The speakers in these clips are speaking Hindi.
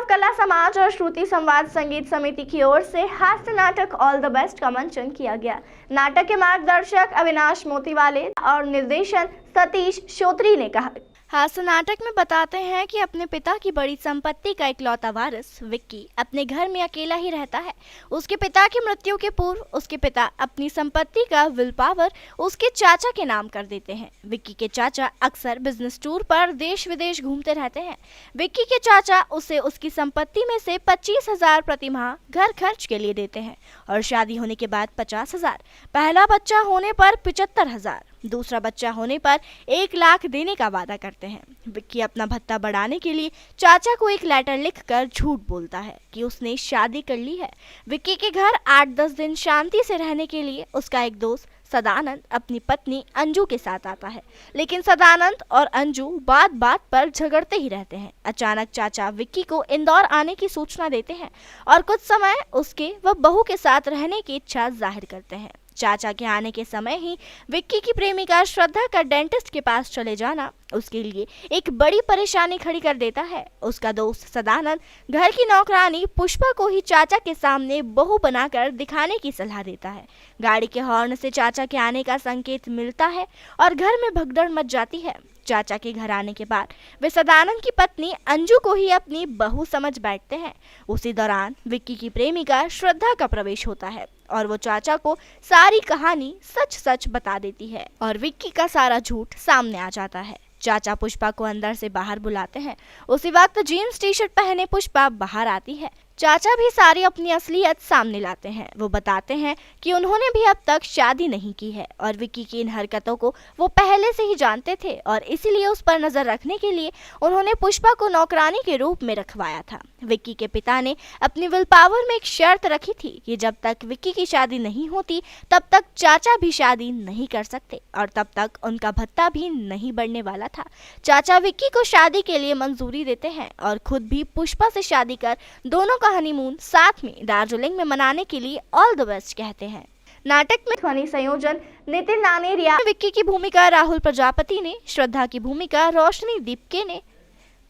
कला समाज और श्रुति संवाद संगीत समिति की ओर से हास्य नाटक ऑल द बेस्ट का मंचन किया गया। नाटक के मार्गदर्शक अविनाश मोतीवाले और निर्देशन सतीश श्रोत्री ने कहा। हास्य नाटक में बताते हैं कि अपने पिता की बड़ी संपत्ति का इकलौता वारिस विक्की अपने घर में अकेला ही रहता है। उसके पिता की मृत्यु के पूर्व उसके पिता अपनी संपत्ति का विल पावर उसके चाचा के नाम कर देते हैं। विक्की के चाचा अक्सर बिजनेस टूर पर देश विदेश घूमते रहते हैं। विक्की के चाचा उसे उसकी संपत्ति में से 25,000 प्रति माह घर खर्च के लिए देते हैं और शादी होने के बाद 50,000, पहला बच्चा होने पर 75,000, दूसरा बच्चा होने पर 1 लाख देने का वादा करते हैं। विक्की अपना भत्ता बढ़ाने के लिए चाचा को एक लेटर लिखकर झूठ बोलता है कि उसने शादी कर ली है। विक्की के घर 8-10 दिन शांति से रहने के लिए उसका एक दोस्त सदानंद अपनी पत्नी अंजू के साथ आता है, लेकिन सदानंद और अंजू बात बात पर झगड़ते ही रहते हैं। अचानक चाचा विक्की को इंदौर आने की सूचना देते हैं और कुछ समय उसके व बहू के साथ रहने की इच्छा जाहिर करते हैं। चाचा के आने के समय ही विक्की की प्रेमिका श्रद्धा का डेंटिस्ट के पास चले जाना उसके लिए एक बड़ी परेशानी खड़ी कर देता है। उसका दोस्त सदानंद घर की नौकरानी पुष्पा को ही चाचा के सामने बहू बनाकर दिखाने की सलाह देता है। गाड़ी के हॉर्न से चाचा के आने का संकेत मिलता है और घर में भगदड़ मच जाती है। चाचा के घर आने के बाद वे सदानंद की पत्नी अंजू को ही अपनी बहू समझ बैठते हैं। उसी दौरान विक्की की प्रेमिका श्रद्धा का प्रवेश होता है और वो चाचा को सारी कहानी सच सच बता देती है और विक्की का सारा झूठ सामने आ जाता है। चाचा पुष्पा को अंदर से बाहर बुलाते हैं। उसी वक्त जीन्स टी शर्ट पहने पुष्पा बाहर आती है। चाचा भी सारी अपनी असलियत सामने लाते हैं। वो बताते हैं कि उन्होंने भी अब तक शादी नहीं की है और विक्की की इन हरकतों को वो पहले से ही जानते थे और इसीलिए उस पर नजर रखने के लिए उन्होंने पुष्पा को नौकरानी के रूप में रखवाया था। विक्की के पिता ने अपनी विल पावर में एक शर्त रखी थी कि जब तक विक्की की शादी नहीं होती तब तक चाचा भी शादी नहीं कर सकते और तब तक उनका भत्ता भी नहीं बढ़ने वाला था। चाचा विक्की को शादी के लिए मंजूरी देते हैं और खुद भी पुष्पा से शादी कर दोनों का हनीमून साथ में दार्जिलिंग में मनाने के लिए ऑल द बेस्ट कहते हैं। नाटक में ध्वनि संयोजन नितिन नानेरिया, विक्की की भूमिका राहुल प्रजापति ने, श्रद्धा की भूमिका रोशनी दीपके ने,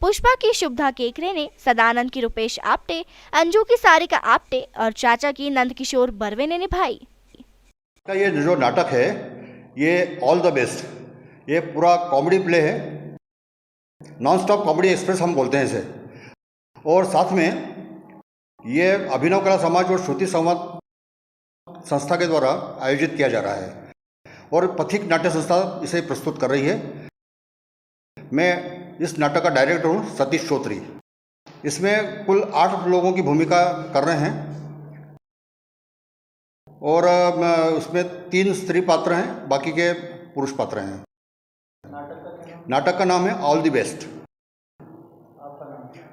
पुष्पा की शुभदा केकरे ने, सदानंद की रुपेश आप्टे, अंजू की सारिका आप्टे और चाचा की नंदकिशोर बर्वे ने निभाई। ये जो नाटक है ये ऑल द बेस्ट, ये पूरा कॉमेडी प्ले है, नॉन स्टॉप कॉमेडी एक्सप्रेस हम बोलते हैं इसे। और साथ में ये अभिनव कला समाज और श्रुति संवाद संस्था के द्वारा आयोजित किया जा रहा है और पथिक नाट्य संस्था इसे प्रस्तुत कर रही है। मैं इस नाटक का डायरेक्टर हूँ सतीश श्रोत्री। इसमें कुल 8 लोगों की भूमिका कर रहे हैं और उसमें 3 स्त्री पात्र हैं, बाकी के पुरुष पात्र हैं। नाटक का नाम है ऑल द बेस्ट।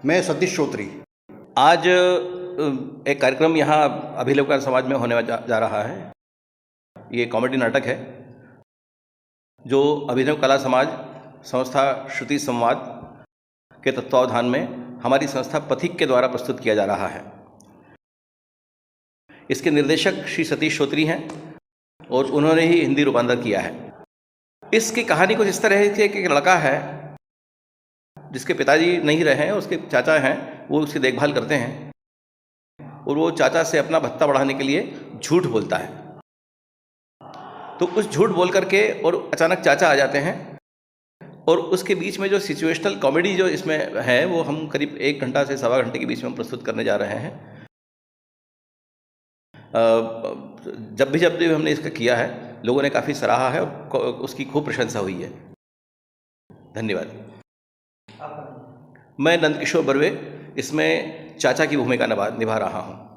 मैं सतीश श्रोत्री। आज एक कार्यक्रम यहाँ अभिनव कला समाज में होने जा रहा है। ये कॉमेडी नाटक है जो अभिनव कला समाज संस्था श्रुति संवाद के तत्वावधान में हमारी संस्था पथिक के द्वारा प्रस्तुत किया जा रहा है। इसके निर्देशक श्री सतीश श्रोत्री हैं और उन्होंने ही हिंदी रूपांतर किया है। इसकी कहानी कुछ इस तरह है कि एक लड़का है जिसके पिताजी नहीं रहे हैं, उसके चाचा हैं, वो उसकी देखभाल करते हैं और वो चाचा से अपना भत्ता बढ़ाने के लिए झूठ बोलता है। तो उस झूठ बोल करके और अचानक चाचा आ जाते हैं और उसके बीच में जो सिचुएशनल कॉमेडी जो इसमें है वो हम करीब 1 घंटा से सवा घंटे के बीच में हम प्रस्तुत करने जा रहे हैं। जब भी हमने इसका किया है लोगों ने काफ़ी सराहा है और उसकी खूब प्रशंसा हुई है। धन्यवाद। मैं नंदकिशोर बर्वे इसमें चाचा की भूमिका निभा रहा हूँ।